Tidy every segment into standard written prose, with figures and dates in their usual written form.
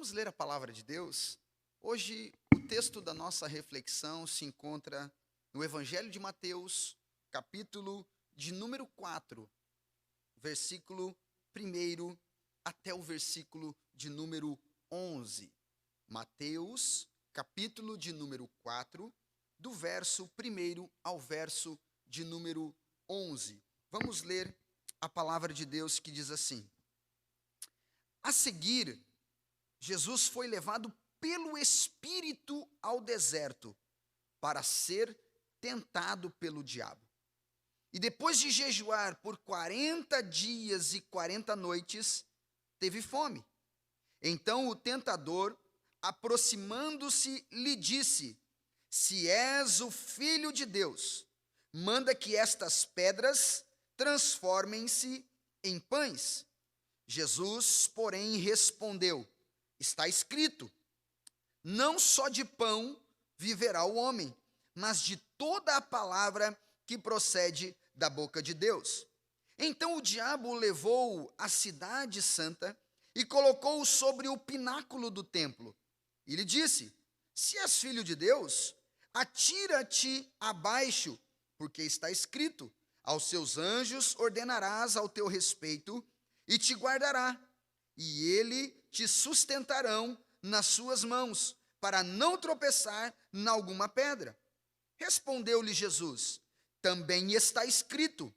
Vamos ler a palavra de Deus? Hoje, o texto da nossa reflexão se encontra no Evangelho de Mateus, capítulo de número 4, versículo 1 até o versículo de número 11. Mateus, capítulo de número 4, do verso 1 ao verso de número 11. Vamos ler a palavra de Deus que diz assim: A seguir, Jesus foi levado pelo Espírito ao deserto para ser tentado pelo diabo. E depois de jejuar por 40 dias e 40 noites, teve fome. Então o tentador, aproximando-se, lhe disse: Se és o Filho de Deus, manda que estas pedras transformem-se em pães. Jesus, porém, respondeu: Está escrito, não só de pão viverá o homem, mas de toda a palavra que procede da boca de Deus. Então o diabo o levou à cidade santa e colocou-o sobre o pináculo do templo. E lhe disse: Se és filho de Deus, atira-te abaixo, porque está escrito, aos seus anjos ordenarás ao teu respeito e te guardará, e ele te sustentarão nas suas mãos, para não tropeçar em alguma pedra. Respondeu-lhe Jesus: Também está escrito,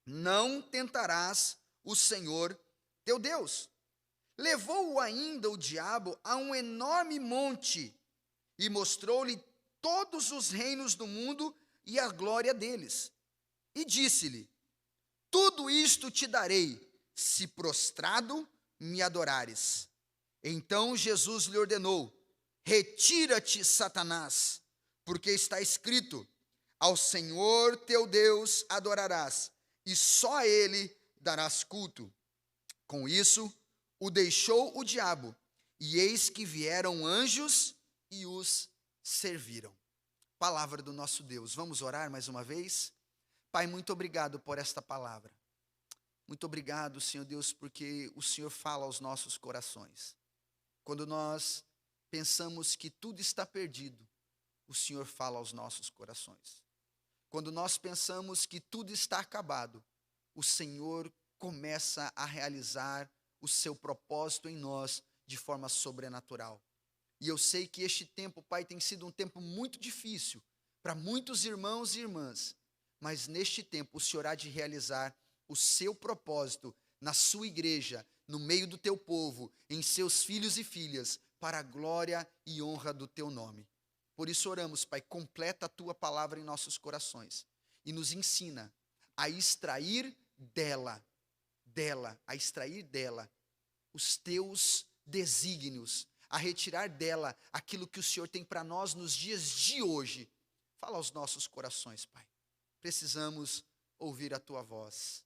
não tentarás o Senhor teu Deus. Levou-o ainda o diabo a um enorme monte e mostrou-lhe todos os reinos do mundo e a glória deles. E disse-lhe: Tudo isto te darei, se prostrado me adorares. Então Jesus lhe ordenou: Retira-te, Satanás, porque está escrito, ao Senhor teu Deus adorarás, e só a ele darás culto. Com isso, o deixou o diabo, e eis que vieram anjos e os serviram. Palavra do nosso Deus. Vamos orar mais uma vez? Pai, muito obrigado por esta palavra. Muito obrigado, Senhor Deus, porque o Senhor fala aos nossos corações. Quando nós pensamos que tudo está perdido, o Senhor fala aos nossos corações. Quando nós pensamos que tudo está acabado, o Senhor começa a realizar o seu propósito em nós de forma sobrenatural. E eu sei que este tempo, Pai, tem sido um tempo muito difícil para muitos irmãos e irmãs, mas neste tempo o Senhor há de realizar o seu propósito na sua igreja, no meio do teu povo, em seus filhos e filhas, para a glória e honra do teu nome. Por isso oramos, Pai, completa a tua palavra em nossos corações e nos ensina a extrair dela os teus desígnios, a retirar dela aquilo que o Senhor tem para nós nos dias de hoje. Fala aos nossos corações, Pai. Precisamos ouvir a tua voz.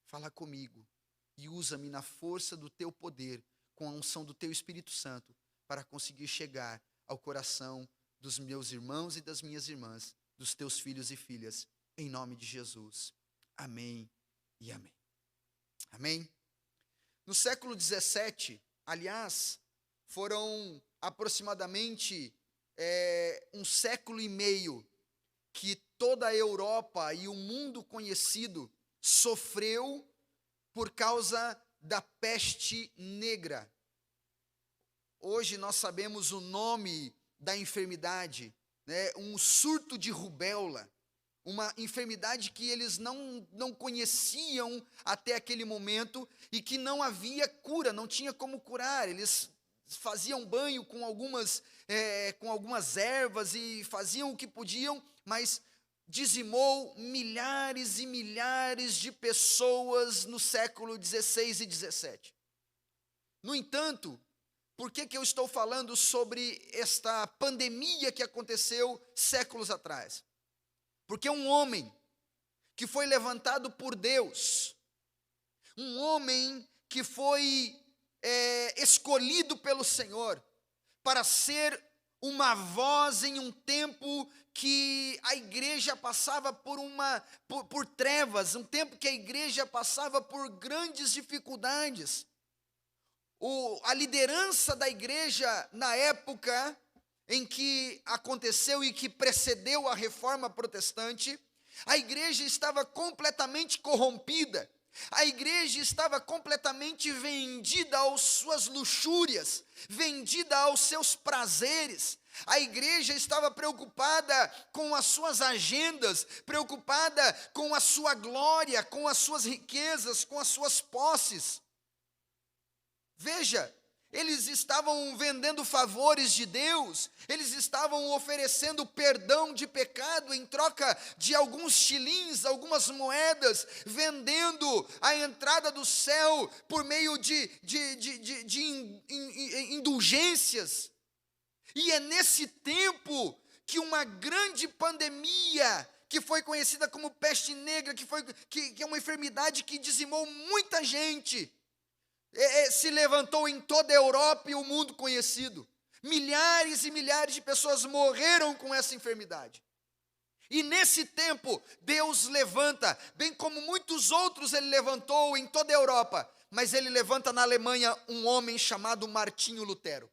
Fala comigo e usa-me na força do teu poder, com a unção do teu Espírito Santo, para conseguir chegar ao coração dos meus irmãos e das minhas irmãs, dos teus filhos e filhas, em nome de Jesus. Amém e amém. Amém? No século XVII, aliás, foram aproximadamente um século e meio que toda a Europa e o mundo conhecido sofreu por causa da peste negra. Hoje nós sabemos o nome da enfermidade, né? Um surto de rubéola, uma enfermidade que eles não conheciam até aquele momento e que não havia cura, não tinha como curar. Eles faziam banho com algumas ervas e faziam o que podiam, mas dizimou milhares e milhares de pessoas no século XVI e XVII. No entanto, por que eu estou falando sobre esta pandemia que aconteceu séculos atrás? Porque um homem que foi levantado por Deus, um homem que foi escolhido pelo Senhor para ser uma voz em um tempo que a igreja passava por trevas, um tempo que a igreja passava por grandes dificuldades. a liderança da igreja na época em que aconteceu e que precedeu a reforma protestante, a igreja estava completamente corrompida, a igreja estava completamente vendida às suas luxúrias, vendida aos seus prazeres. A igreja estava preocupada com as suas agendas, preocupada com a sua glória, com as suas riquezas, com as suas posses. Veja, eles estavam vendendo favores de Deus, eles estavam oferecendo perdão de pecado em troca de alguns shillings, algumas moedas, vendendo a entrada do céu por meio de indulgências. E é nesse tempo que uma grande pandemia, que foi conhecida como peste negra, que é uma enfermidade que dizimou muita gente, se levantou em toda a Europa e o mundo conhecido. Milhares e milhares de pessoas morreram com essa enfermidade. E nesse tempo, Deus levanta, bem como muitos outros ele levantou em toda a Europa, mas ele levanta na Alemanha um homem chamado Martinho Lutero,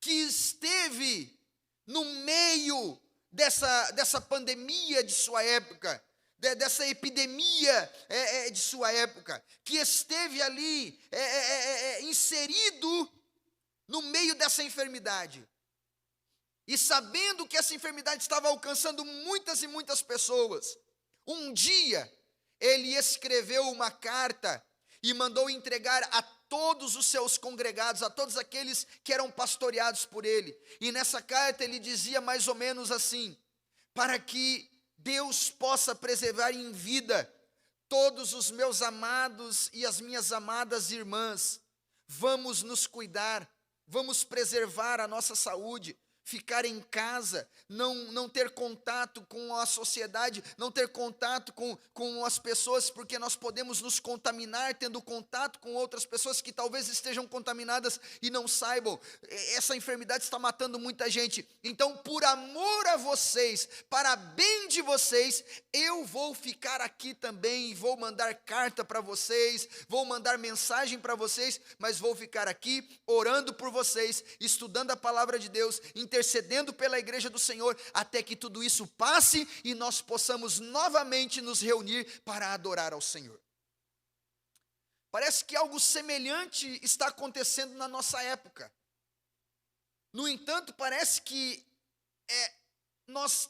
que esteve no meio dessa pandemia de sua época, dessa epidemia de sua época, que esteve ali inserido no meio dessa enfermidade. E sabendo que essa enfermidade estava alcançando muitas e muitas pessoas, um dia ele escreveu uma carta e mandou entregar a todos os seus congregados, a todos aqueles que eram pastoreados por ele. E nessa carta ele dizia mais ou menos assim: para que Deus possa preservar em vida todos os meus amados e as minhas amadas irmãs, vamos nos cuidar, vamos preservar a nossa saúde, ficar em casa, não ter contato com a sociedade, não ter contato com as pessoas, porque nós podemos nos contaminar tendo contato com outras pessoas que talvez estejam contaminadas e não saibam. Essa enfermidade está matando muita gente. Então, por amor a vocês, para bem de vocês, eu vou ficar aqui também, vou mandar carta para vocês, vou mandar mensagem para vocês, mas vou ficar aqui orando por vocês, estudando a palavra de Deus, intercedendo pela igreja do Senhor, até que tudo isso passe e nós possamos novamente nos reunir para adorar ao Senhor. Parece que algo semelhante está acontecendo na nossa época. No entanto, parece que nós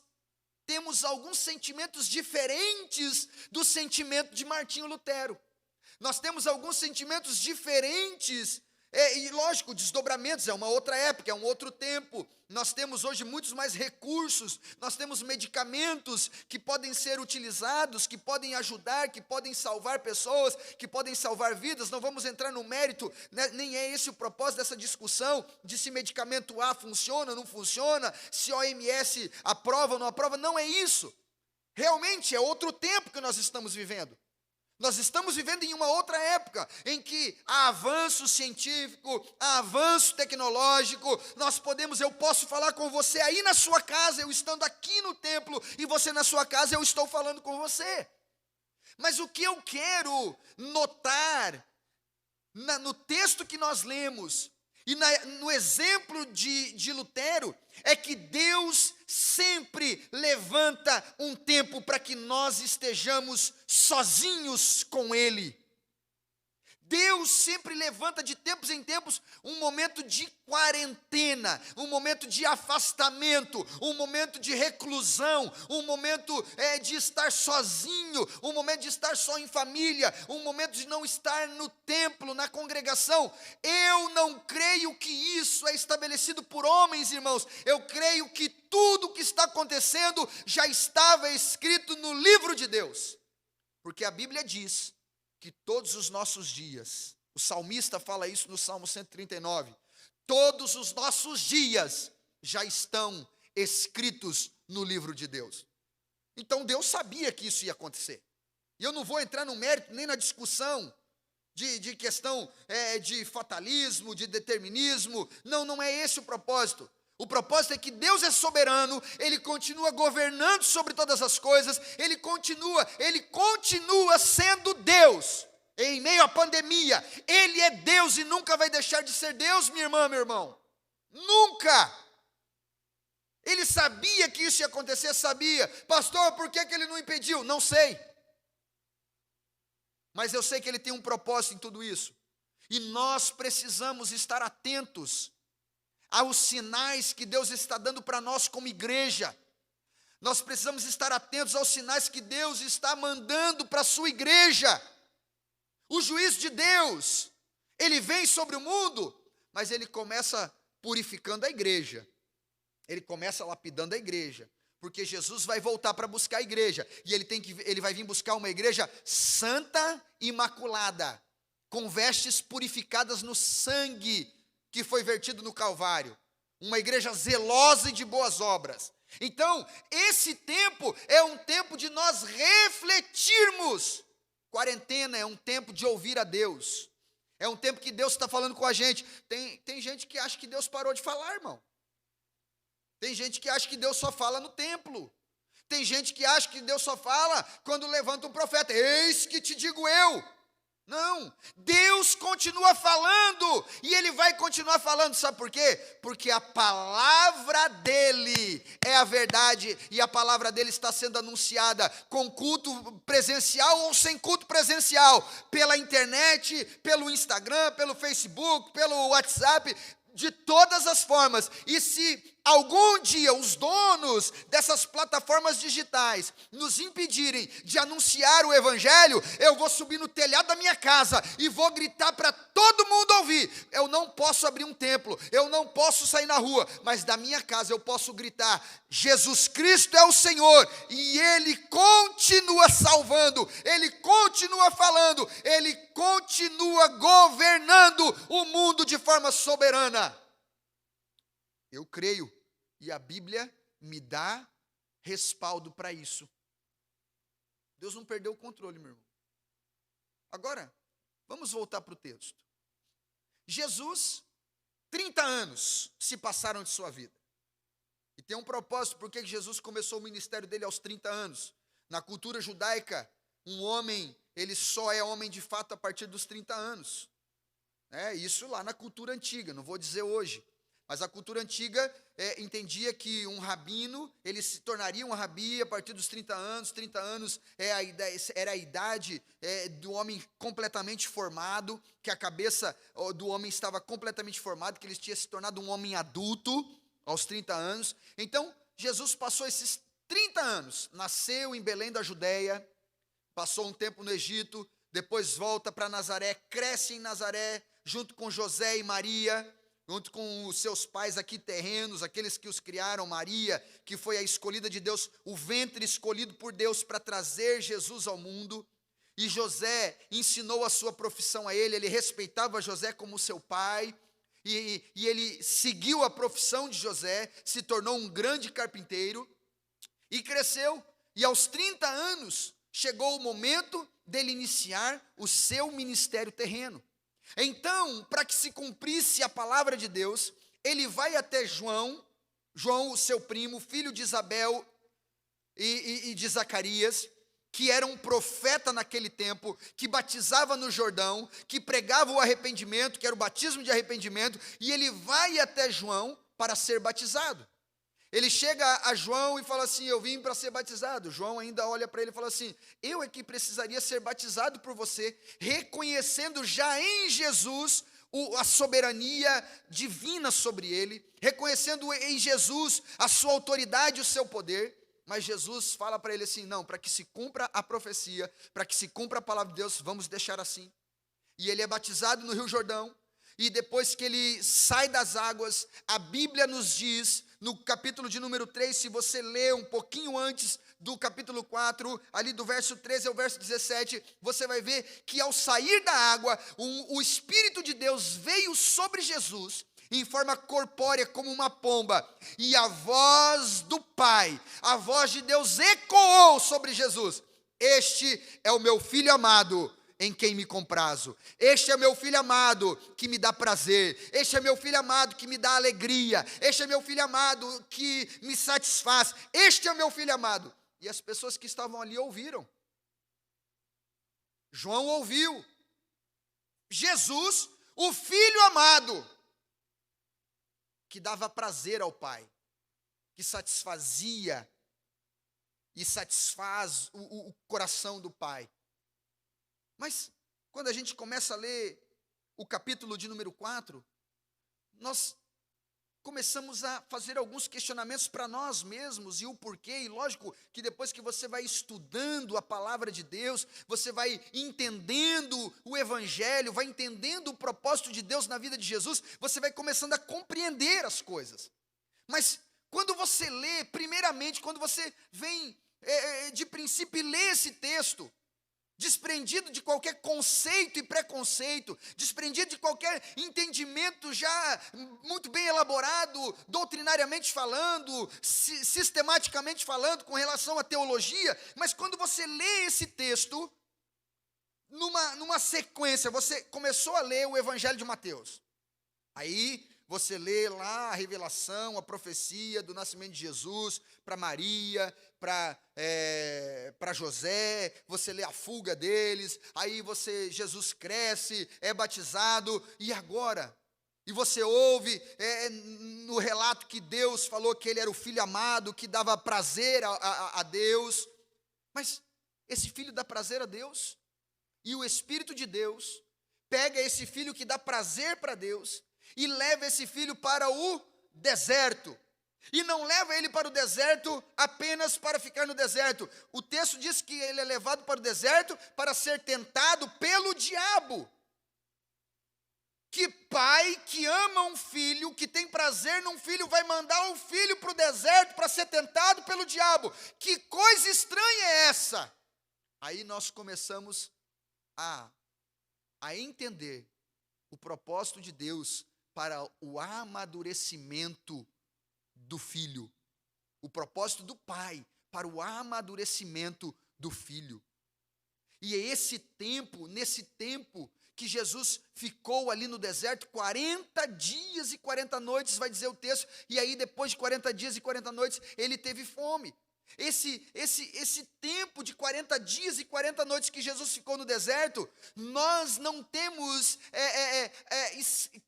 temos alguns sentimentos diferentes do sentimento de Martinho Lutero. Nós temos alguns sentimentos diferentes. E lógico, desdobramentos, é uma outra época, é um outro tempo. Nós temos hoje muitos mais recursos, nós temos medicamentos que podem ser utilizados, que podem ajudar, que podem salvar pessoas, que podem salvar vidas. Não vamos entrar no mérito, né? Nem é esse o propósito dessa discussão, de se medicamento A funciona, não funciona, se a OMS aprova ou não aprova, não é isso. Realmente é outro tempo que nós estamos vivendo. Nós estamos vivendo em uma outra época, em que há avanço científico, há avanço tecnológico, eu posso falar com você aí na sua casa, eu estando aqui no templo, e você na sua casa, eu estou falando com você. Mas o que eu quero notar, no texto que nós lemos, e no exemplo de Lutero, é que Deus sempre levanta um tempo para que nós estejamos sozinhos com Ele. Deus sempre levanta de tempos em tempos um momento de quarentena, um momento de afastamento, um momento de reclusão, um momento de estar sozinho, um momento de estar só em família, um momento de não estar no templo, na congregação. Eu não creio que isso é estabelecido por homens, irmãos. Eu creio que tudo o que está acontecendo já estava escrito no livro de Deus, porque a Bíblia diz que todos os nossos dias, o salmista fala isso no Salmo 139, todos os nossos dias já estão escritos no livro de Deus. Então Deus sabia que isso ia acontecer. E eu não vou entrar no mérito nem na discussão de questão de fatalismo, de determinismo. Não é esse o propósito. O propósito é que Deus é soberano, Ele continua governando sobre todas as coisas, Ele continua sendo Deus. em meio à pandemia. Ele é Deus e nunca vai deixar de ser Deus, minha irmã, meu irmão. Nunca. Ele sabia que isso ia acontecer, sabia. Pastor, por que ele não impediu? Não sei. Mas eu sei que ele tem um propósito em tudo isso. E nós precisamos estar atentos aos sinais que Deus está dando para nós como igreja. Nós precisamos estar atentos aos sinais que Deus está mandando para a sua igreja. O juízo de Deus, ele vem sobre o mundo, mas ele começa purificando a igreja. Ele começa lapidando a igreja. Porque Jesus vai voltar para buscar a igreja. E ele vai vir buscar uma igreja santa e imaculada, com vestes purificadas no sangue que foi vertido no Calvário. Uma igreja zelosa e de boas obras. Então, esse tempo é um tempo de nós refletirmos. Quarentena é um tempo de ouvir a Deus. É um tempo que Deus está falando com a gente. Tem gente que acha que Deus parou de falar, irmão. Tem gente que acha que Deus só fala no templo. Tem gente que acha que Deus só fala quando levanta um profeta. Eis que te digo eu. Não, Deus continua falando, e Ele vai continuar falando, sabe por quê? Porque a palavra dEle é a verdade, e a palavra dEle está sendo anunciada com culto presencial ou sem culto presencial, pela internet, pelo Instagram, pelo Facebook, pelo WhatsApp, de todas as formas. E se algum dia os donos dessas plataformas digitais nos impedirem de anunciar o evangelho, eu vou subir no telhado da minha casa e vou gritar para todo mundo ouvir. Eu não posso abrir um templo, eu não posso sair na rua, mas da minha casa eu posso gritar: Jesus Cristo é o Senhor, e Ele continua salvando, Ele continua falando, Ele continua governando o mundo de forma soberana. Eu creio, e a Bíblia me dá respaldo para isso. Deus não perdeu o controle, meu irmão. Agora, vamos voltar para o texto. Jesus, 30 anos se passaram de sua vida. E tem um propósito, porque Jesus começou o ministério dele aos 30 anos. Na cultura judaica, um homem, ele só é homem de fato a partir dos 30 anos. Isso lá na cultura antiga, não vou dizer hoje. Mas a cultura antiga entendia que um rabino, ele se tornaria um rabi a partir dos 30 anos. 30 anos era a idade do homem completamente formado, que a cabeça do homem estava completamente formada, que ele tinha se tornado um homem adulto aos 30 anos. Então, Jesus passou esses 30 anos, nasceu em Belém da Judéia, passou um tempo no Egito, depois volta para Nazaré, cresce em Nazaré, junto com José e Maria, junto com os seus pais aqui terrenos, aqueles que os criaram, Maria, que foi a escolhida de Deus, o ventre escolhido por Deus para trazer Jesus ao mundo. E José ensinou a sua profissão a ele respeitava José como seu pai, e ele seguiu a profissão de José, se tornou um grande carpinteiro, e cresceu, e aos 30 anos, chegou o momento dele iniciar o seu ministério terreno. Então, para que se cumprisse a palavra de Deus, ele vai até João, o seu primo, filho de Isabel e de Zacarias, que era um profeta naquele tempo, que batizava no Jordão, que pregava o arrependimento, que era o batismo de arrependimento, e ele vai até João para ser batizado. Ele chega a João e fala assim: eu vim para ser batizado. João ainda olha para ele e fala assim: eu é que precisaria ser batizado por você, reconhecendo já em Jesus a soberania divina sobre ele, reconhecendo em Jesus a sua autoridade e o seu poder. Mas Jesus fala para ele assim: não, para que se cumpra a profecia, para que se cumpra a palavra de Deus, vamos deixar assim. E ele é batizado no Rio Jordão, e depois que ele sai das águas, a Bíblia nos diz, no capítulo de número 3, se você ler um pouquinho antes do capítulo 4, ali do verso 13 ao verso 17, você vai ver que ao sair da água, o Espírito de Deus veio sobre Jesus, em forma corpórea como uma pomba, e a voz do Pai, a voz de Deus ecoou sobre Jesus: este é o meu Filho amado, em quem me comprazo. Este é meu Filho amado que me dá prazer. Este é meu Filho amado que me dá alegria. Este é meu Filho amado que me satisfaz. Este é meu Filho amado. E as pessoas que estavam ali ouviram. João ouviu. Jesus, o Filho amado, que dava prazer ao Pai, que satisfazia e satisfaz o coração do Pai. Mas, quando a gente começa a ler o capítulo de número 4, nós começamos a fazer alguns questionamentos para nós mesmos e o porquê, e lógico que depois que você vai estudando a palavra de Deus, você vai entendendo o Evangelho, vai entendendo o propósito de Deus na vida de Jesus, você vai começando a compreender as coisas. Mas quando você lê, primeiramente, quando você vem de princípio e lê esse texto, desprendido de qualquer conceito e preconceito, desprendido de qualquer entendimento já muito bem elaborado, doutrinariamente falando, sistematicamente falando, com relação à teologia, mas quando você lê esse texto, numa sequência, você começou a ler o Evangelho de Mateus, aí você lê lá a revelação, a profecia do nascimento de Jesus para Maria, para José, você lê a fuga deles, aí Jesus cresce, é batizado, e agora? E você ouve no relato que Deus falou que ele era o Filho amado, que dava prazer a Deus, mas esse Filho dá prazer a Deus, e o Espírito de Deus pega esse Filho que dá prazer para Deus, e leva esse filho para o deserto, e não leva ele para o deserto apenas para ficar no deserto. O texto diz que ele é levado para o deserto para ser tentado pelo diabo. Que pai que ama um filho, que tem prazer num filho, vai mandar o filho para o deserto para ser tentado pelo diabo? Que coisa estranha é essa? Aí nós começamos a entender o propósito de Deus para o amadurecimento do filho, o propósito do pai para o amadurecimento do filho. E é nesse tempo que Jesus ficou ali no deserto 40 dias e 40 noites, vai dizer o texto, e aí depois de 40 dias e 40 noites, ele teve fome. Esse tempo de 40 dias e 40 noites que Jesus ficou no deserto, nós não temos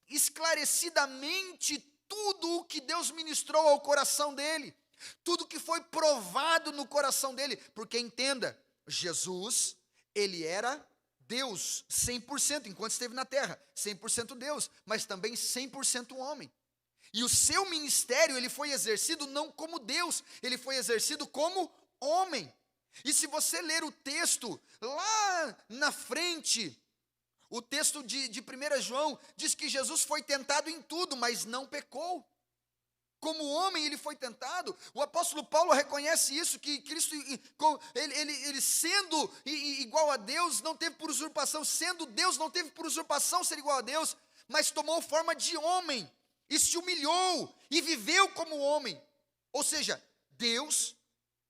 esclarecidamente tudo o que Deus ministrou ao coração dele, tudo que foi provado no coração dele, porque entenda, Jesus, ele era Deus 100%, enquanto esteve na terra, 100% Deus, mas também 100% homem. E o seu ministério, ele foi exercido não como Deus, ele foi exercido como homem. E se você ler o texto, lá na frente, o texto de 1 João, diz que Jesus foi tentado em tudo, mas não pecou. Como homem ele foi tentado. O apóstolo Paulo reconhece isso, que Cristo, ele sendo igual a Deus, não teve por usurpação, sendo Deus, não teve por usurpação ser igual a Deus, mas tomou forma de homem, e se humilhou, e viveu como homem. Ou seja, Deus,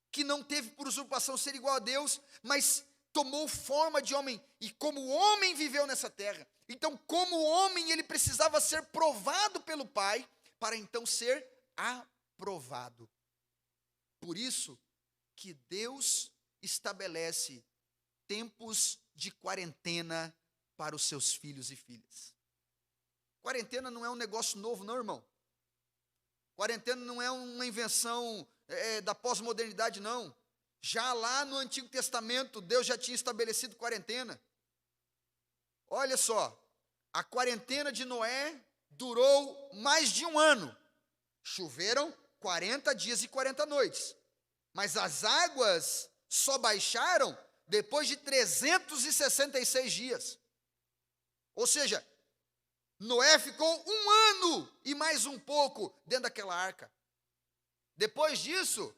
que não teve por usurpação ser igual a Deus, mas tomou forma de homem, e como homem viveu nessa terra. Então, como homem, ele precisava ser provado pelo Pai, para então ser aprovado. Por isso que Deus estabelece tempos de quarentena para os seus filhos e filhas. Quarentena não é um negócio novo, não, irmão. Quarentena não é uma invenção da pós-modernidade, não. Já lá no Antigo Testamento, Deus já tinha estabelecido quarentena. Olha só, a quarentena de Noé durou mais de um ano. Choveram 40 dias e 40 noites. Mas as águas só baixaram depois de 366 dias. Ou seja, Noé ficou um ano e mais um pouco dentro daquela arca. Depois disso,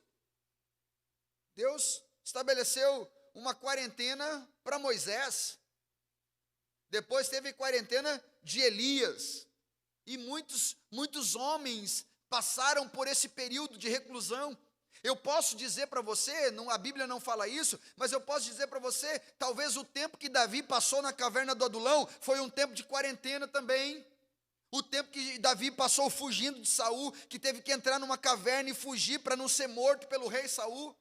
Deus estabeleceu uma quarentena para Moisés. Depois teve quarentena de Elias. E muitos homens passaram por esse período de reclusão. Eu posso dizer para você, a Bíblia não fala isso, mas eu posso dizer para você, talvez o tempo que Davi passou na caverna do Adulão foi um tempo de quarentena também. O tempo que Davi passou fugindo de Saul, que teve que entrar numa caverna e fugir para não ser morto pelo rei Saul.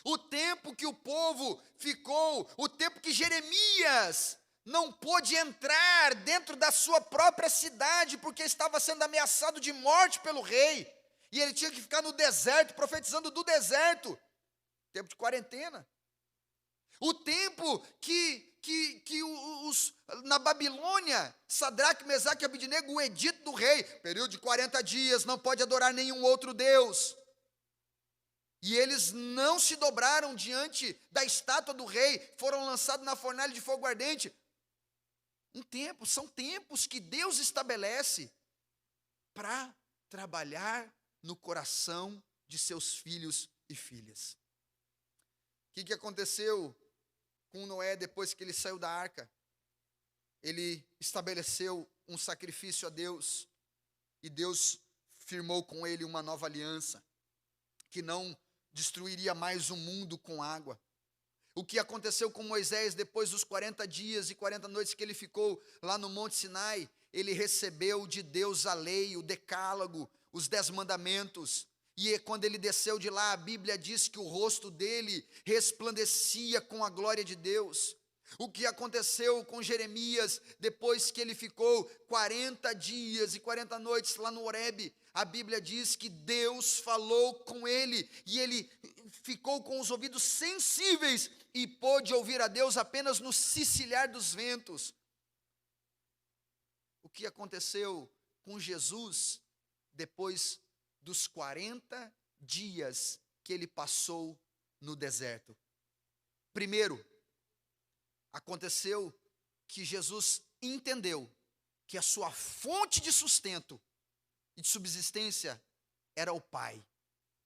O tempo que o povo ficou, o tempo que Jeremias não pôde entrar dentro da sua própria cidade, porque estava sendo ameaçado de morte pelo rei, e ele tinha que ficar no deserto, profetizando do deserto, tempo de quarentena. O tempo na Babilônia, Sadraque, Mesaque e Abidnego, o edito do rei, período de 40 dias, não pode adorar nenhum outro Deus. E eles não se dobraram diante da estátua do rei, foram lançados na fornalha de fogo ardente. São tempos que Deus estabelece para trabalhar no coração de seus filhos e filhas. O que aconteceu com Noé depois que ele saiu da arca? Ele estabeleceu um sacrifício a Deus, e Deus firmou com ele uma nova aliança, que não destruiria mais o mundo com água. O que aconteceu com Moisés depois dos 40 dias e 40 noites que ele ficou lá no Monte Sinai? Ele recebeu de Deus a lei, o decálogo, os 10 mandamentos. E quando ele desceu de lá, a Bíblia diz que o rosto dele resplandecia com a glória de Deus. O que aconteceu com Jeremias depois que ele ficou 40 dias e 40 noites lá no Horebe? A Bíblia diz que Deus falou com ele, e ele ficou com os ouvidos sensíveis e pôde ouvir a Deus apenas no cicilhar dos ventos. O que aconteceu com Jesus depois dos 40 dias que ele passou no deserto? Primeiro, aconteceu que Jesus entendeu que a sua fonte de sustento e de subsistência era o Pai,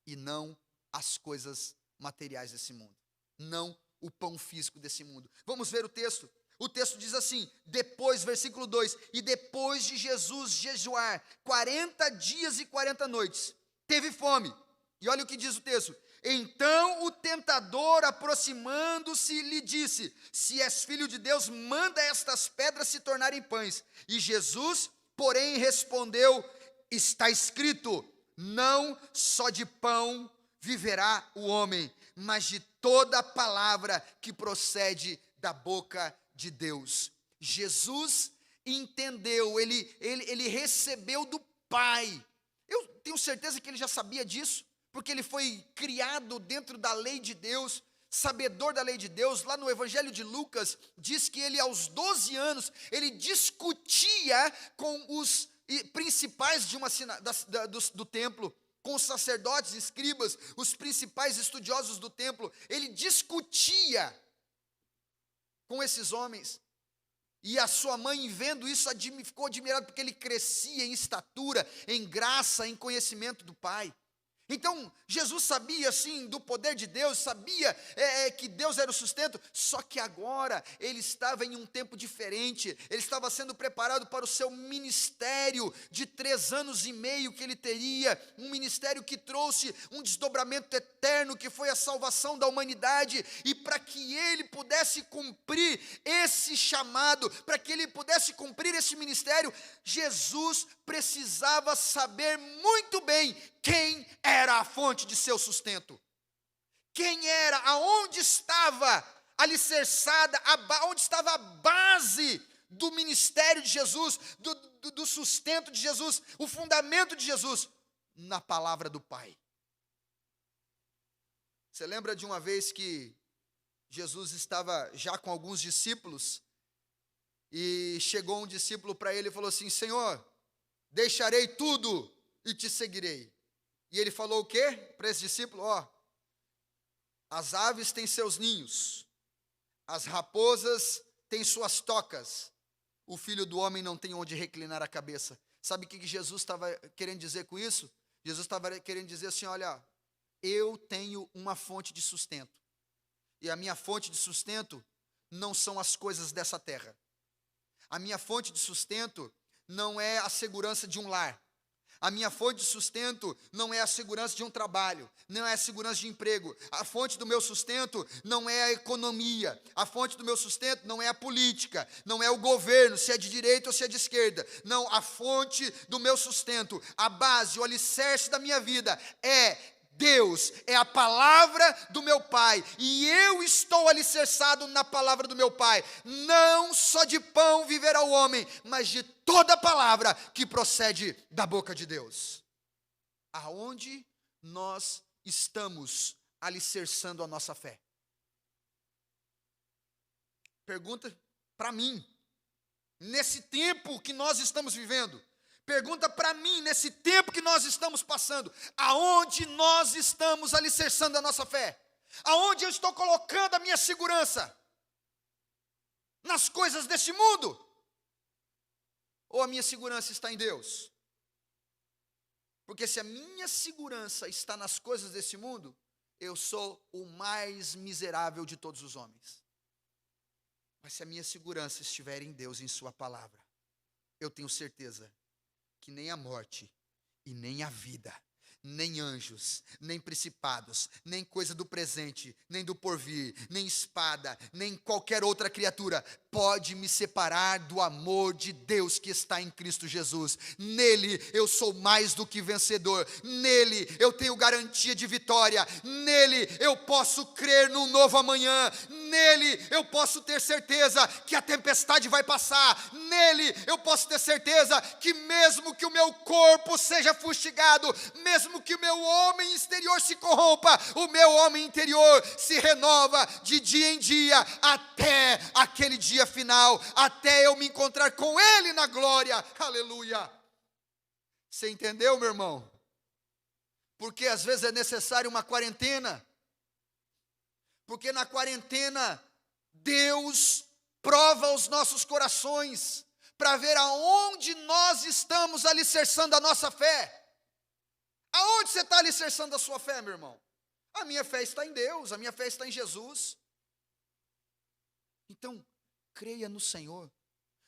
e não as coisas materiais desse mundo, não o pão físico desse mundo. Vamos ver o texto. O texto diz assim, depois, versículo 2, e depois de Jesus jejuar 40 dias e 40 noites, teve fome. E olha o que diz o texto: então o tentador, aproximando-se, lhe disse: se és filho de Deus, manda estas pedras se tornarem pães. E Jesus, porém, respondeu: está escrito, não só de pão viverá o homem, mas de toda palavra que procede da boca de Deus. Jesus entendeu, ele recebeu do Pai. Eu tenho certeza que ele já sabia disso, porque ele foi criado dentro da lei de Deus, sabedor da lei de Deus. Lá no Evangelho de Lucas, diz que ele aos 12 anos, ele discutia com os principais do templo, com os sacerdotes, escribas, os principais estudiosos do templo. Ele discutia com esses homens, e a sua mãe, vendo isso, ficou admirada, porque ele crescia em estatura, em graça, em conhecimento do Pai. Então, Jesus sabia, sim, do poder de Deus, sabia que Deus era o sustento, só que agora ele estava em um tempo diferente. Ele estava sendo preparado para o seu ministério de 3 anos e meio que ele teria, um ministério que trouxe um desdobramento eterno, que foi a salvação da humanidade. E para que ele pudesse cumprir esse chamado, para que ele pudesse cumprir esse ministério, Jesus precisava saber muito bem quem era a fonte de seu sustento. Quem era, aonde estava alicerçada, onde estava a base do ministério de Jesus, do sustento de Jesus, o fundamento de Jesus, na palavra do Pai. Você lembra de uma vez que Jesus estava já com alguns discípulos, e chegou um discípulo para ele e falou assim: Senhor, deixarei tudo e te seguirei. E ele falou o quê para esse discípulo? As aves têm seus ninhos, as raposas têm suas tocas, o filho do homem não tem onde reclinar a cabeça. Sabe o que Jesus estava querendo dizer com isso? Jesus estava querendo dizer assim: olha, eu tenho uma fonte de sustento, e a minha fonte de sustento não são as coisas dessa terra. A minha fonte de sustento não é a segurança de um lar. A minha fonte de sustento não é a segurança de um trabalho, não é a segurança de emprego. A fonte do meu sustento não é a economia. A fonte do meu sustento não é a política, não é o governo, se é de direita ou se é de esquerda. Não, a fonte do meu sustento, a base, o alicerce da minha vida é Deus, é a palavra do meu Pai, e eu estou alicerçado na palavra do meu Pai. Não só de pão viverá o homem, mas de toda palavra que procede da boca de Deus. Aonde nós estamos alicerçando a nossa fé? Pergunta para mim, nesse tempo que nós estamos vivendo. Pergunta para mim, nesse tempo que nós estamos passando, aonde nós estamos alicerçando a nossa fé? Aonde eu estou colocando a minha segurança? Nas coisas deste mundo? Ou a minha segurança está em Deus? Porque se a minha segurança está nas coisas desse mundo, eu sou o mais miserável de todos os homens. Mas se a minha segurança estiver em Deus, em sua palavra, eu tenho certeza que nem a morte e nem a vida, nem anjos, nem principados, nem coisa do presente, nem do porvir, nem espada, nem qualquer outra criatura pode me separar do amor de Deus que está em Cristo Jesus. Nele eu sou mais do que vencedor, nele eu tenho garantia de vitória, nele eu posso crer no novo amanhã, nele eu posso ter certeza que a tempestade vai passar, nele eu posso ter certeza que mesmo que o meu corpo seja fustigado, mesmo que o meu homem exterior se corrompa, o meu homem interior se renova de dia em dia, até aquele dia final, até eu me encontrar com Ele na glória, aleluia. Você entendeu, meu irmão? Porque às vezes é necessário uma quarentena, porque na quarentena, Deus prova os nossos corações, para ver aonde nós estamos alicerçando a nossa fé. Aonde você está alicerçando a sua fé, meu irmão? A minha fé está em Deus, a minha fé está em Jesus. Então, creia no Senhor.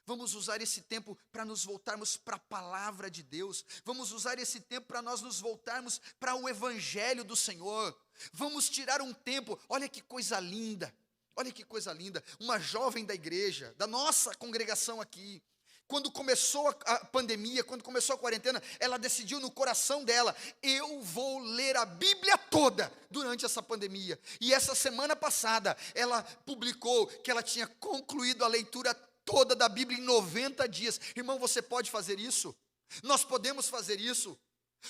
Vamos usar esse tempo para nos voltarmos para a palavra de Deus. Vamos usar esse tempo para nós nos voltarmos para o Evangelho do Senhor. Vamos tirar um tempo, olha que coisa linda. Olha que coisa linda. Uma jovem da igreja, da nossa congregação aqui, quando começou a pandemia, quando começou a quarentena, ela decidiu no coração dela, eu vou ler a Bíblia toda durante essa pandemia. E essa semana passada, ela publicou que ela tinha concluído a leitura toda da Bíblia em 90 dias. Irmão, você pode fazer isso? Nós podemos fazer isso?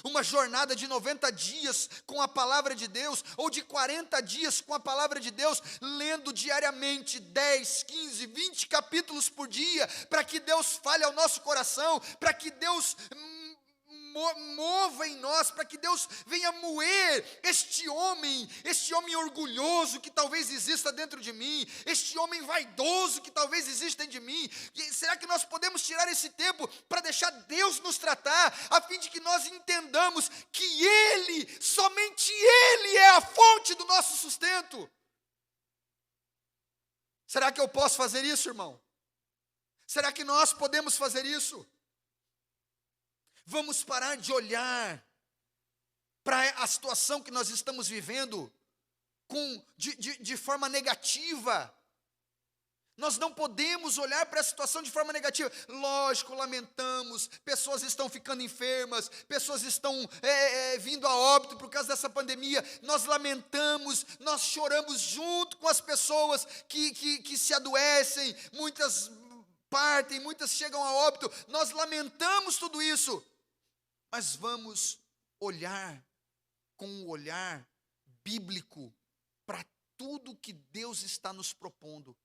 Uma jornada de 90 dias com a palavra de Deus, ou de 40 dias com a palavra de Deus, lendo diariamente 10, 15, 20 capítulos por dia, para que Deus fale ao nosso coração, para que Deus mova em nós, para que Deus venha moer este homem orgulhoso que talvez exista dentro de mim, este homem vaidoso que talvez exista dentro de mim. E será que nós podemos tirar esse tempo para deixar Deus nos tratar, a fim de que nós entendamos que Ele, somente Ele é a fonte do nosso sustento? Será que eu posso fazer isso, irmão? Será que nós podemos fazer isso? Vamos parar de olhar para a situação que nós estamos vivendo de forma negativa. Nós não podemos olhar para a situação de forma negativa. Lógico, lamentamos, pessoas estão ficando enfermas, pessoas estão vindo a óbito por causa dessa pandemia. Nós lamentamos, nós choramos junto com as pessoas que se adoecem, muitas partem, muitas chegam a óbito. Nós lamentamos tudo isso. Mas vamos olhar com um olhar bíblico para tudo que Deus está nos propondo.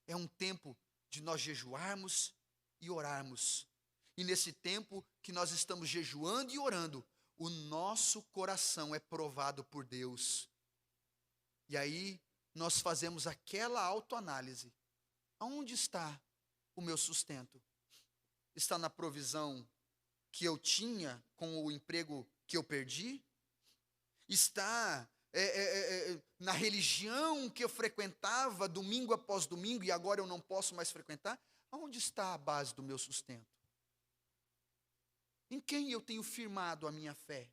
É um tempo de nós jejuarmos e orarmos. E nesse tempo que nós estamos jejuando e orando, o nosso coração é provado por Deus. E aí nós fazemos aquela autoanálise. Aonde está o meu sustento? Está na provisão que eu tinha com o emprego que eu perdi? Está na religião que eu frequentava domingo após domingo e agora eu não posso mais frequentar? Aonde está a base do meu sustento? Em quem eu tenho firmado a minha fé?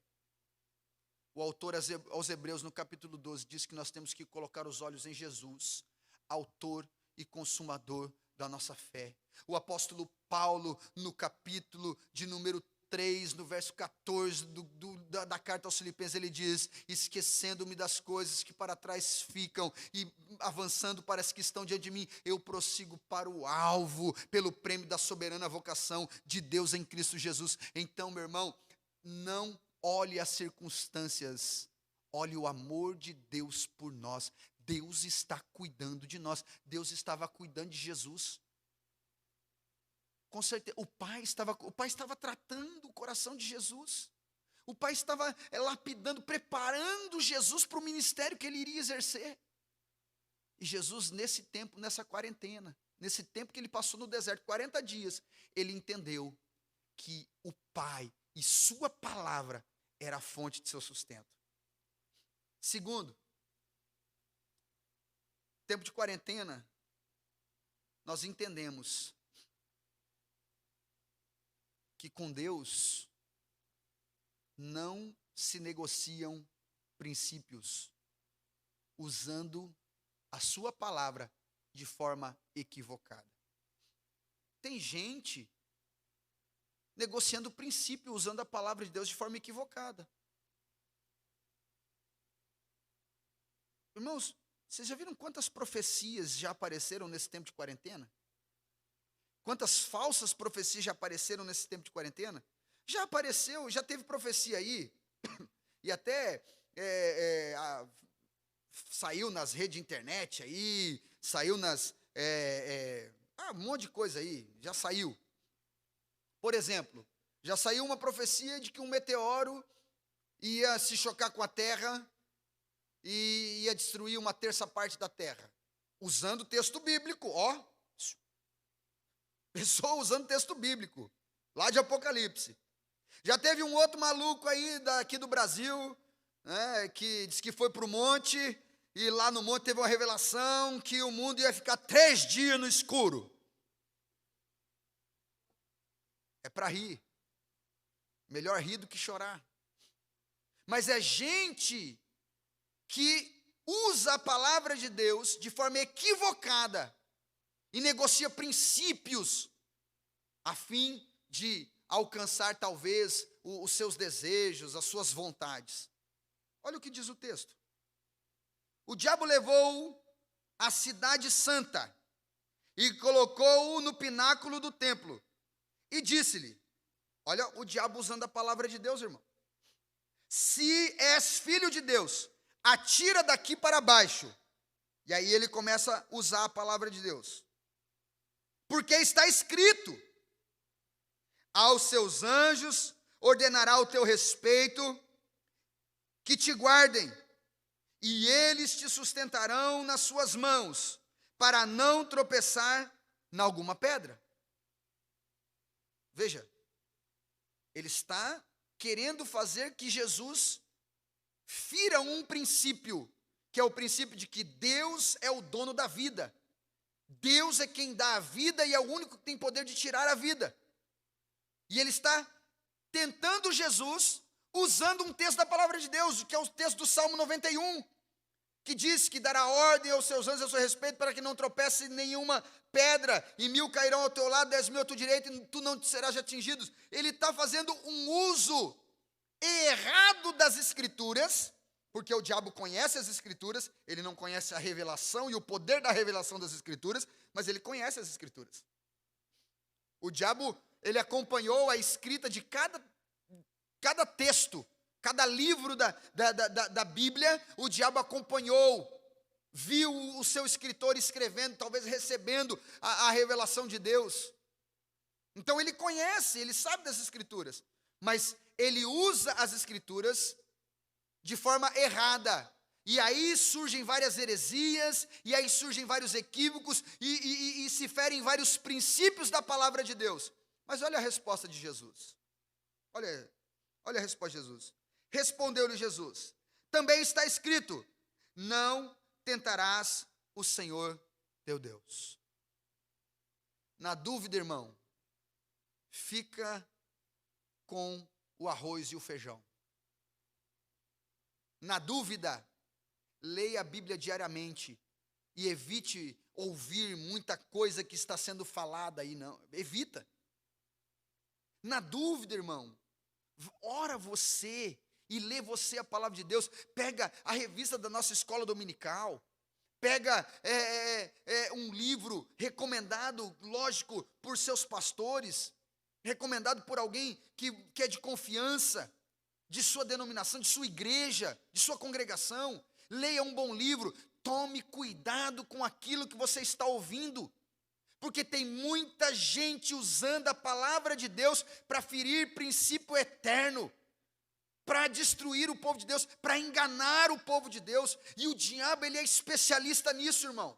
O autor aos Hebreus, no capítulo 12, diz que nós temos que colocar os olhos em Jesus, autor e consumador da nossa fé. O apóstolo Paulo, no capítulo de número 3, no verso 14 da carta aos Filipenses, ele diz: esquecendo-me das coisas que para trás ficam e avançando para as que estão diante de mim, eu prossigo para o alvo, pelo prêmio da soberana vocação de Deus em Cristo Jesus. Então, meu irmão, não olhe as circunstâncias, olhe o amor de Deus por nós. Deus está cuidando de nós. Deus estava cuidando de Jesus. Com certeza, o pai estava tratando o coração de Jesus. O pai estava lapidando, preparando Jesus para o ministério que ele iria exercer. E Jesus, nesse tempo, nessa quarentena, nesse tempo que ele passou no deserto, 40 dias, ele entendeu que o pai e sua palavra era a fonte de seu sustento. Segundo, tempo de quarentena, nós entendemos que com Deus não se negociam princípios usando a sua palavra de forma equivocada. Tem gente negociando princípio usando a palavra de Deus de forma equivocada. Irmãos, vocês já viram quantas profecias já apareceram nesse tempo de quarentena? Quantas falsas profecias já apareceram nesse tempo de quarentena? Já apareceu, já teve profecia aí, e até saiu nas redes de internet aí, saiu um monte de coisa aí, já saiu. Por exemplo, já saiu uma profecia de que um meteoro ia se chocar com a Terra e ia destruir uma terça parte da Terra, usando o texto bíblico, pessoa usando texto bíblico, lá de Apocalipse. Já teve um outro maluco aí daqui do Brasil, né, que disse que foi para o monte, e lá no monte teve uma revelação que o mundo ia ficar 3 dias no escuro. É para rir. Melhor rir do que chorar. Mas é gente que usa a palavra de Deus de forma equivocada e negocia princípios a fim de alcançar talvez os seus desejos, as suas vontades. Olha o que diz o texto. O diabo levou a cidade santa e colocou-o no pináculo do templo e disse-lhe, olha o diabo usando a palavra de Deus, irmão. Se és filho de Deus, atira daqui para baixo. E aí ele começa a usar a palavra de Deus. Porque está escrito, aos seus anjos ordenará o teu respeito, que te guardem, e eles te sustentarão nas suas mãos, para não tropeçar em alguma pedra. Veja, ele está querendo fazer que Jesus fira um princípio, que é o princípio de que Deus é o dono da vida. Deus é quem dá a vida e é o único que tem poder de tirar a vida. E ele está tentando Jesus usando um texto da palavra de Deus, que é o texto do Salmo 91, que diz que dará ordem aos seus anjos a seu respeito para que não tropece nenhuma pedra, e 1000 cairão ao teu lado, 10.000 à tua direita, e tu não te serás atingido. Ele está fazendo um uso errado das Escrituras, porque o diabo conhece as Escrituras, ele não conhece a revelação e o poder da revelação das Escrituras, mas ele conhece as Escrituras. O diabo, ele acompanhou a escrita de cada texto, cada livro da Bíblia, o diabo acompanhou, viu o seu escritor escrevendo, talvez recebendo a revelação de Deus. Então ele conhece, ele sabe das Escrituras, mas ele usa as Escrituras de forma errada. E aí surgem várias heresias, e aí surgem vários equívocos, e se ferem vários princípios da palavra de Deus. Mas olha a resposta de Jesus. Olha a resposta de Jesus. Respondeu-lhe Jesus, também está escrito, não tentarás o Senhor teu Deus. Na dúvida, irmão, fica com o arroz e o feijão. Na dúvida, leia a Bíblia diariamente e evite ouvir muita coisa que está sendo falada aí, não. Evita. Na dúvida, irmão, ora você e lê você a palavra de Deus. Pega a revista da nossa escola dominical. Pega um livro recomendado, lógico, por seus pastores, recomendado por alguém que é de confiança, de sua denominação, de sua igreja, de sua congregação. Leia um bom livro. Tome cuidado com aquilo que você está ouvindo, porque tem muita gente usando a palavra de Deus para ferir princípio eterno, para destruir o povo de Deus, para enganar o povo de Deus. E o diabo, ele é especialista nisso, irmão.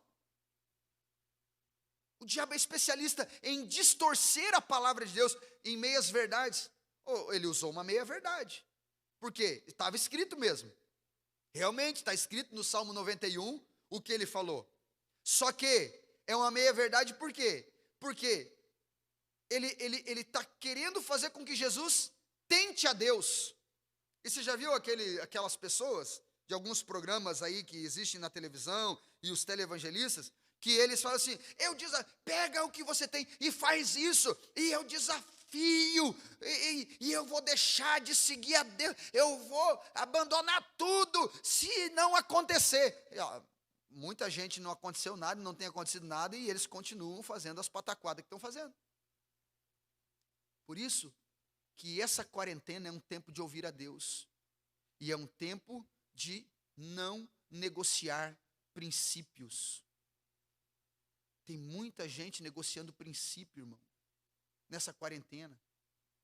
O diabo é especialista em distorcer a palavra de Deus em meias verdades. Ele usou uma meia verdade, porque estava escrito mesmo. Realmente está escrito no Salmo 91 o que ele falou. Só que é uma meia verdade por quê? Porque ele está querendo fazer com que Jesus tente a Deus. E você já viu aquelas pessoas de alguns programas aí que existem na televisão e os televangelistas, que eles falam assim: pega o que você tem e faz isso, e eu desafio, e eu vou deixar de seguir a Deus, eu vou abandonar tudo se não acontecer. Muita gente não aconteceu nada, não tem acontecido nada, e eles continuam fazendo as pataquadas que estão fazendo. Por isso que essa quarentena é um tempo de ouvir a Deus, e é um tempo de não negociar princípios. Tem muita gente negociando princípio, irmão, nessa quarentena.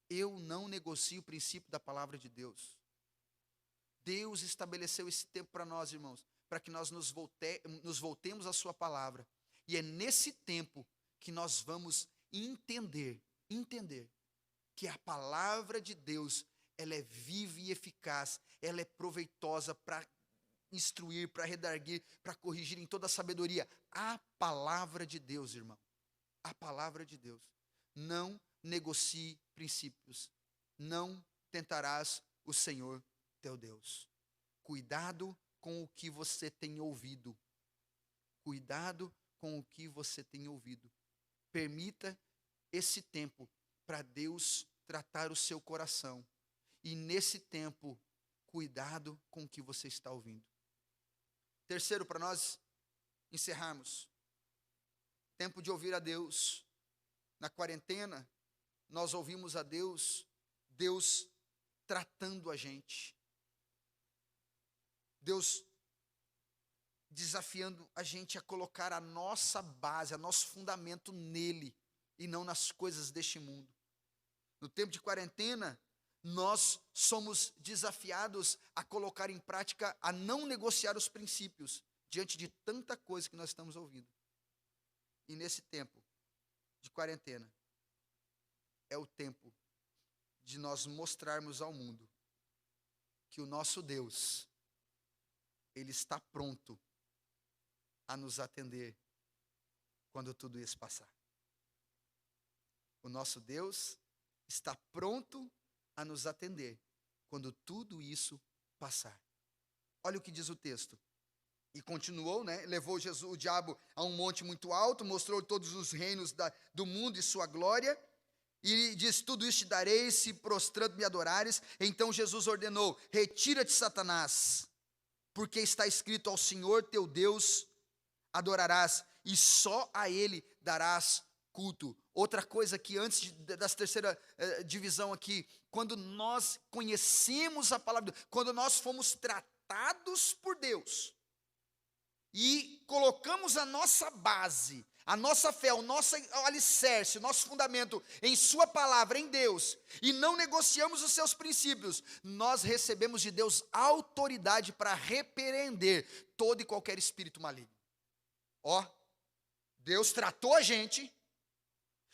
Eu não negocio o princípio da palavra de Deus. Deus estabeleceu esse tempo para nós, irmãos, para que nós nos voltemos à sua palavra. E é nesse tempo que nós vamos entender que a palavra de Deus, ela é viva e eficaz, ela é proveitosa para instruir, para redarguir, para corrigir em toda a sabedoria. A palavra de Deus, irmão, a palavra de Deus. Não negocie princípios, não tentarás o Senhor teu Deus. Cuidado com o que você tem ouvido. Cuidado com o que você tem ouvido. Permita esse tempo para Deus tratar o seu coração. E nesse tempo, cuidado com o que você está ouvindo. Terceiro, para nós encerrarmos. Tempo de ouvir a Deus. Na quarentena, nós ouvimos a Deus, Deus tratando a gente. Deus desafiando a gente a colocar a nossa base, o nosso fundamento nele, e não nas coisas deste mundo. No tempo de quarentena, nós somos desafiados a colocar em prática, a não negociar os princípios, diante de tanta coisa que nós estamos ouvindo. E nesse tempo de quarentena, é o tempo de nós mostrarmos ao mundo que o nosso Deus, Ele está pronto a nos atender quando tudo isso passar. O nosso Deus está pronto a nos atender quando tudo isso passar. Olha o que diz o texto. E continuou, levou o diabo a um monte muito alto, mostrou todos os reinos do mundo e sua glória, e diz: tudo isso te darei, se prostrando me adorares. Então Jesus ordenou: retira-te, Satanás, porque está escrito: ao Senhor teu Deus adorarás, e só a Ele darás culto. Outra coisa que antes dessa terceira divisão aqui, quando nós conhecemos a palavra de Deus, quando nós fomos tratados por Deus, e colocamos a nossa base, a nossa fé, o nosso alicerce, o nosso fundamento em sua palavra, em Deus, e não negociamos os seus princípios, nós recebemos de Deus autoridade para repreender todo e qualquer espírito maligno. Deus tratou a gente,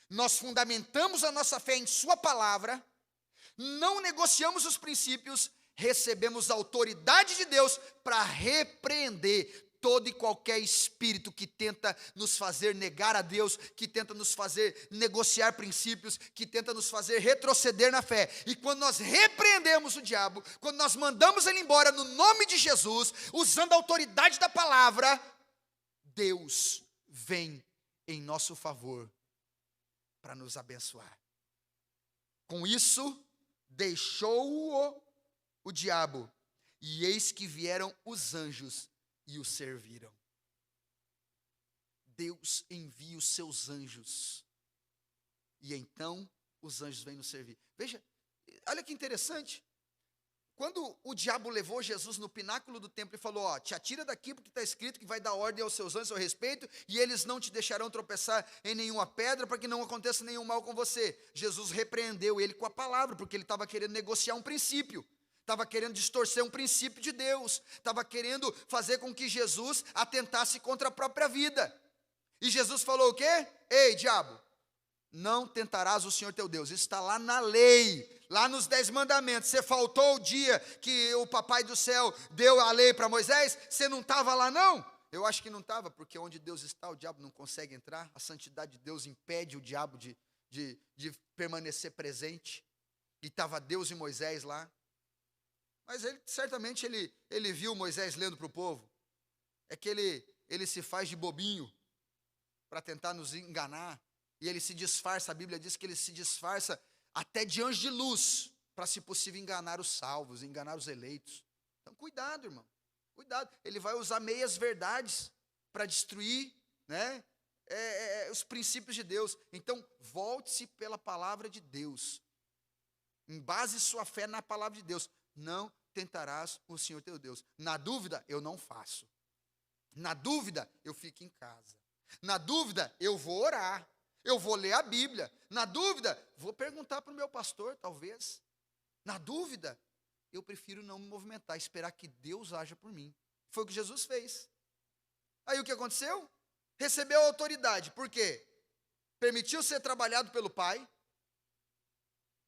nós fundamentamos a nossa fé em sua palavra, não negociamos os princípios, recebemos a autoridade de Deus para repreender todo e qualquer espírito que tenta nos fazer negar a Deus, que tenta nos fazer negociar princípios, que tenta nos fazer retroceder na fé. E quando nós repreendemos o diabo, quando nós mandamos ele embora no nome de Jesus, usando a autoridade da palavra, Deus vem em nosso favor para nos abençoar. Com isso, deixou-o o diabo, e eis que vieram os anjos e o serviram. Deus envia os seus anjos, e então os anjos vêm nos servir. Veja, olha que interessante. Quando o diabo levou Jesus no pináculo do templo e falou, ó, te atira daqui porque está escrito que vai dar ordem aos seus anjos a seu respeito e eles não te deixarão tropeçar em nenhuma pedra para que não aconteça nenhum mal com você. Jesus repreendeu ele com a palavra, porque ele estava querendo negociar um princípio, estava querendo distorcer um princípio de Deus, estava querendo fazer com que Jesus atentasse contra a própria vida. E Jesus falou o quê? Ei, diabo, não tentarás o Senhor teu Deus. Isso está lá na lei, lá nos 10 mandamentos. Você faltou o dia que o papai do céu deu a lei para Moisés? Você não estava lá não? Eu acho que não estava, porque onde Deus está, o diabo não consegue entrar. A santidade de Deus impede o diabo de permanecer presente. E estava Deus e Moisés lá. Mas certamente ele viu Moisés lendo para o povo. É que ele se faz de bobinho para tentar nos enganar. E ele se disfarça, a Bíblia diz que ele se disfarça até de anjo de luz, para, se possível, enganar os salvos, enganar os eleitos. Então, cuidado, irmão, cuidado. Ele vai usar meias verdades para destruir, né, os princípios de Deus. Então, volte-se pela palavra de Deus. Embase sua fé na palavra de Deus. Não tentarás o Senhor teu Deus. Na dúvida, eu não faço. Na dúvida, eu fico em casa. Na dúvida, eu vou orar. Eu vou ler a Bíblia. Na dúvida, vou perguntar para o meu pastor, talvez. Na dúvida, eu prefiro não me movimentar, esperar que Deus haja por mim. Foi o que Jesus fez. Aí o que aconteceu? Recebeu a autoridade. Por quê? Permitiu ser trabalhado pelo Pai,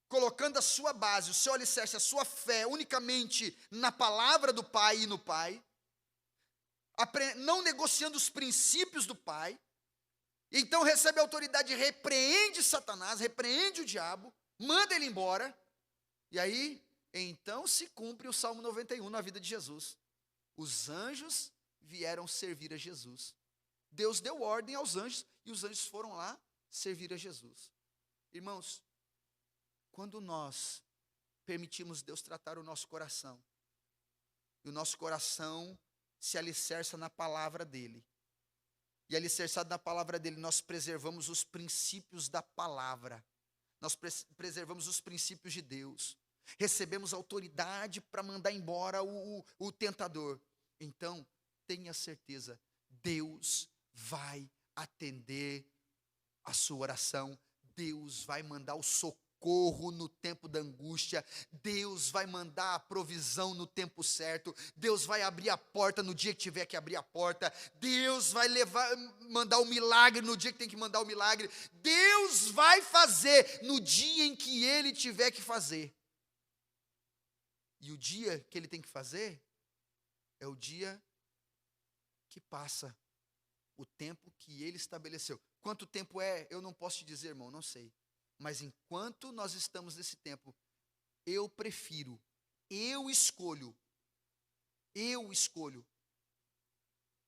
colocando a sua base, o seu alicerce, a sua fé unicamente na palavra do Pai e no Pai, não negociando os princípios do Pai. Então recebe a autoridade, repreende Satanás, repreende o diabo, manda ele embora, e aí, então se cumpre o Salmo 91 na vida de Jesus. Os anjos vieram servir a Jesus. Deus deu ordem aos anjos, e os anjos foram lá servir a Jesus. Irmãos, quando nós permitimos Deus tratar o nosso coração, e o nosso coração se alicerça na palavra dEle, e alicerçado na palavra dele, nós preservamos os princípios da palavra. Nós preservamos os princípios de Deus. Recebemos autoridade para mandar embora o tentador. Então, tenha certeza, Deus vai atender a sua oração. Deus vai mandar o socorro no tempo da angústia. Deus vai mandar a provisão no tempo certo. Deus vai abrir a porta no dia que tiver que abrir a porta. Deus vai mandar o milagre no dia que tem que mandar o milagre. Deus vai fazer no dia em que Ele tiver que fazer. E o dia que Ele tem que fazer é o dia que passa o tempo que Ele estabeleceu. Quanto tempo é? Eu não posso te dizer, irmão, não sei. Mas enquanto nós estamos nesse tempo, eu escolho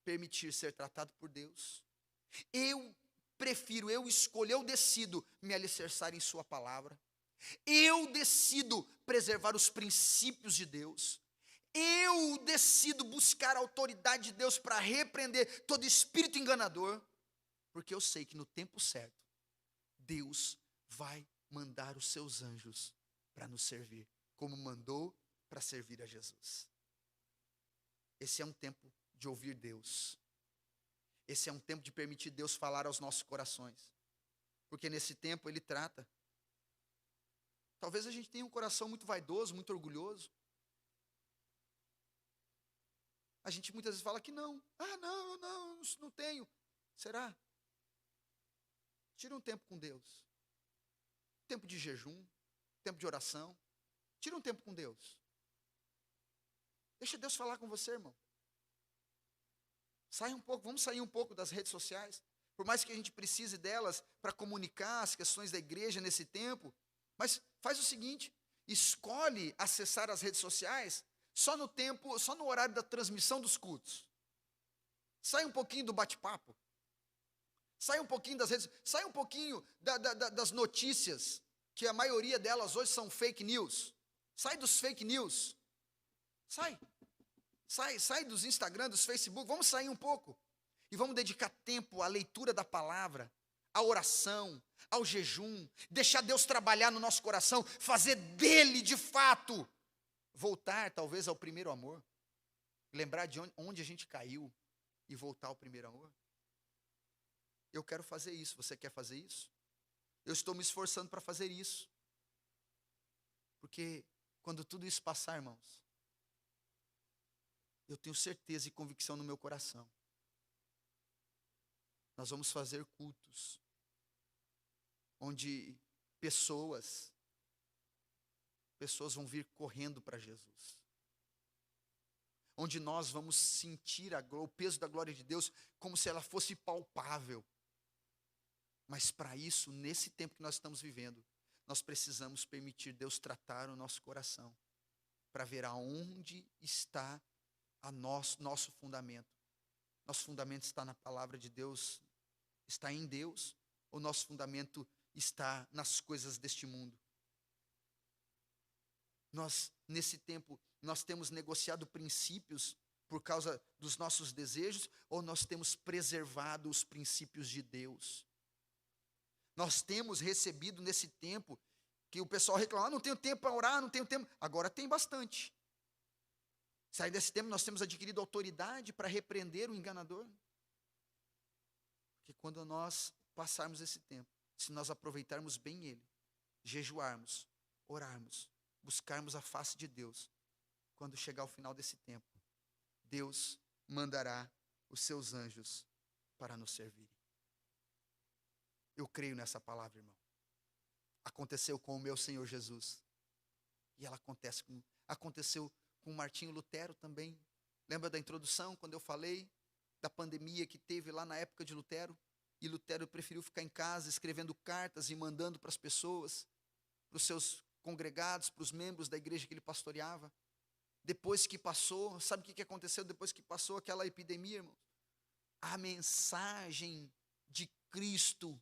permitir ser tratado por Deus. Eu decido me alicerçar em sua palavra. Eu decido preservar os princípios de Deus. Eu decido buscar a autoridade de Deus para repreender todo espírito enganador, porque eu sei que no tempo certo, Deus vai mandar os seus anjos para nos servir, como mandou para servir a Jesus. Esse é um tempo de ouvir Deus. Esse é um tempo de permitir Deus falar aos nossos corações, porque nesse tempo Ele trata. Talvez a gente tenha um coração muito vaidoso, muito orgulhoso. A gente muitas vezes fala que não. Não, eu não tenho. Será? Tira um tempo com Deus. Tempo de jejum, tempo de oração. Tira um tempo com Deus. Deixa Deus falar com você, irmão. Vamos sair um pouco das redes sociais. Por mais que a gente precise delas para comunicar as questões da igreja nesse tempo, mas faz o seguinte, escolhe acessar as redes sociais só no horário da transmissão dos cultos. Sai um pouquinho do bate-papo. Sai um pouquinho das redes, sai um pouquinho das notícias que a maioria delas hoje são fake news. Sai dos fake news. Sai dos Instagram, dos Facebook. Vamos sair um pouco. E vamos dedicar tempo à leitura da palavra, à oração, ao jejum. Deixar Deus trabalhar no nosso coração. Fazer dele, de fato, voltar talvez ao primeiro amor. Lembrar de onde a gente caiu e voltar ao primeiro amor. Eu quero fazer isso. Você quer fazer isso? Eu estou me esforçando para fazer isso. Porque quando tudo isso passar, irmãos, eu tenho certeza e convicção no meu coração. Nós vamos fazer cultos onde pessoas vão vir correndo para Jesus. Onde nós vamos sentir o peso da glória de Deus como se ela fosse palpável. Mas para isso, nesse tempo que nós estamos vivendo, nós precisamos permitir Deus tratar o nosso coração, para ver aonde está nosso fundamento. Nosso fundamento está na palavra de Deus, está em Deus, ou nosso fundamento está nas coisas deste mundo? Nesse tempo, nós temos negociado princípios por causa dos nossos desejos, ou nós temos preservado os princípios de Deus? Nós temos recebido nesse tempo, que o pessoal reclama, não tenho tempo para orar, não tenho tempo. Agora tem bastante. Sair desse tempo, nós temos adquirido autoridade para repreender o enganador. Porque quando nós passarmos esse tempo, se nós aproveitarmos bem ele, jejuarmos, orarmos, buscarmos a face de Deus, quando chegar o final desse tempo, Deus mandará os seus anjos para nos servir. Eu creio nessa palavra, irmão. Aconteceu com o meu Senhor Jesus. E ela aconteceu com Martinho Lutero também. Lembra da introdução, quando eu falei da pandemia que teve lá na época de Lutero? E Lutero preferiu ficar em casa, escrevendo cartas e mandando para as pessoas, para os seus congregados, para os membros da igreja que ele pastoreava. Depois que passou, sabe o que aconteceu depois que passou aquela epidemia, irmão? A mensagem de Cristo,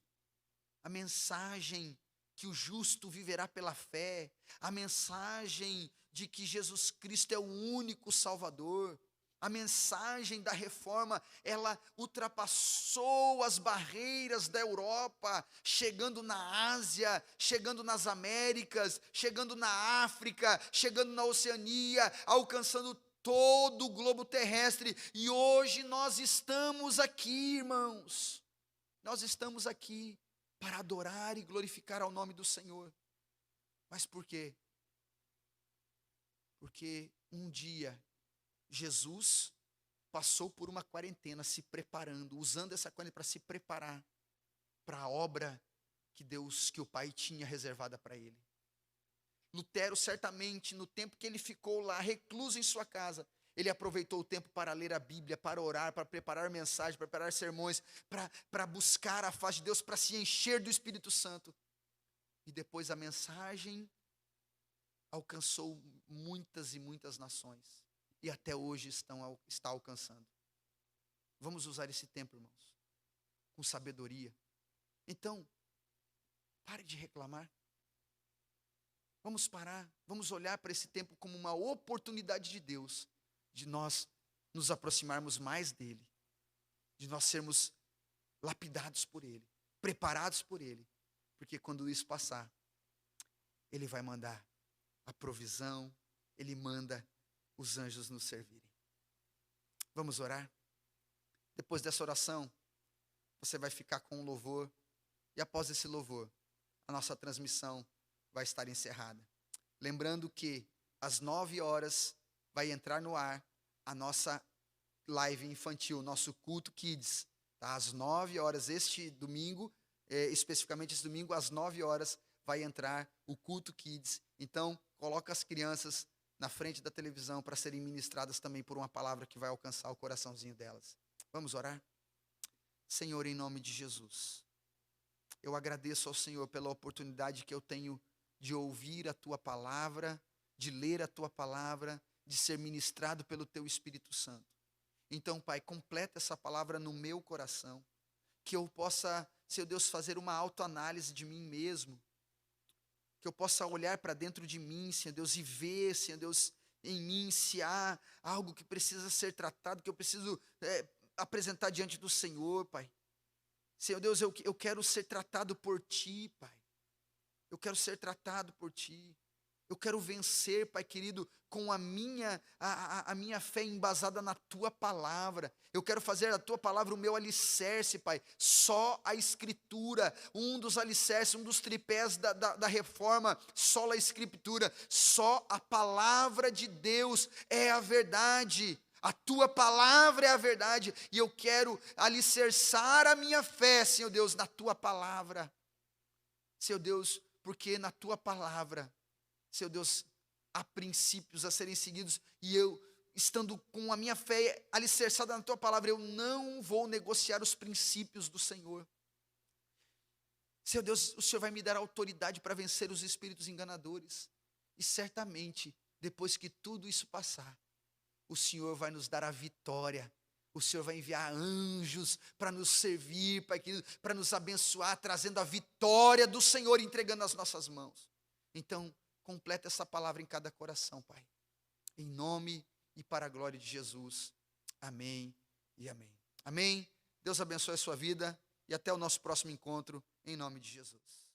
a mensagem que o justo viverá pela fé, a mensagem de que Jesus Cristo é o único Salvador, a mensagem da reforma, ela ultrapassou as barreiras da Europa, chegando na Ásia, chegando nas Américas, chegando na África, chegando na Oceania, alcançando todo o globo terrestre. E hoje nós estamos aqui, irmãos. Nós estamos aqui para adorar e glorificar ao nome do Senhor. Mas por quê? Porque um dia Jesus passou por uma quarentena se preparando, usando essa quarentena para se preparar para a obra que o Pai tinha reservada para ele. Lutero, certamente, no tempo que ele ficou lá, recluso em sua casa, ele aproveitou o tempo para ler a Bíblia, para orar, para preparar mensagens, para preparar sermões, para buscar a face de Deus, para se encher do Espírito Santo. E depois a mensagem alcançou muitas e muitas nações. E até hoje está alcançando. Vamos usar esse tempo, irmãos, com sabedoria. Então, pare de reclamar. Vamos parar, vamos olhar para esse tempo como uma oportunidade de Deus, de nós nos aproximarmos mais dele, de nós sermos lapidados por ele, preparados por ele, porque quando isso passar, ele vai mandar a provisão, ele manda os anjos nos servirem. Vamos orar? Depois dessa oração, você vai ficar com um louvor, e após esse louvor, a nossa transmissão vai estar encerrada. Lembrando que às 9h vai entrar no ar a nossa live infantil, nosso culto Kids. Tá? Às 9h, este domingo, especificamente esse domingo, às 9h vai entrar o culto Kids. Então, coloca as crianças na frente da televisão para serem ministradas também por uma palavra que vai alcançar o coraçãozinho delas. Vamos orar? Senhor, em nome de Jesus, eu agradeço ao Senhor pela oportunidade que eu tenho de ouvir a Tua palavra, de ler a Tua palavra, de ser ministrado pelo Teu Espírito Santo. Então, Pai, completa essa palavra no meu coração, que eu possa, Senhor Deus, fazer uma autoanálise de mim mesmo, que eu possa olhar para dentro de mim, Senhor Deus, e ver, Senhor Deus, em mim se há algo que precisa ser tratado, que eu preciso apresentar diante do Senhor, Pai. Senhor Deus, eu quero ser tratado por Ti, Pai. Eu quero ser tratado por Ti. Eu quero vencer, Pai querido, com a minha fé embasada na Tua palavra. Eu quero fazer a Tua palavra o meu alicerce, Pai. Só a Escritura, um dos alicerces, um dos tripés da reforma, só a Escritura, só a palavra de Deus é a verdade. A Tua palavra é a verdade. E eu quero alicerçar a minha fé, Senhor Deus, na Tua palavra. Senhor Deus, porque na Tua palavra, Senhor Deus, há princípios a serem seguidos, e eu, estando com a minha fé alicerçada na Tua palavra, eu não vou negociar os princípios do Senhor. Senhor Deus, o Senhor vai me dar autoridade para vencer os espíritos enganadores, e certamente, depois que tudo isso passar, o Senhor vai nos dar a vitória. O Senhor vai enviar anjos para nos servir, para nos abençoar, trazendo a vitória do Senhor, entregando nas nossas mãos. Então, completa essa palavra em cada coração, Pai. Em nome e para a glória de Jesus. Amém e amém. Amém. Deus abençoe a sua vida e até o nosso próximo encontro, em nome de Jesus.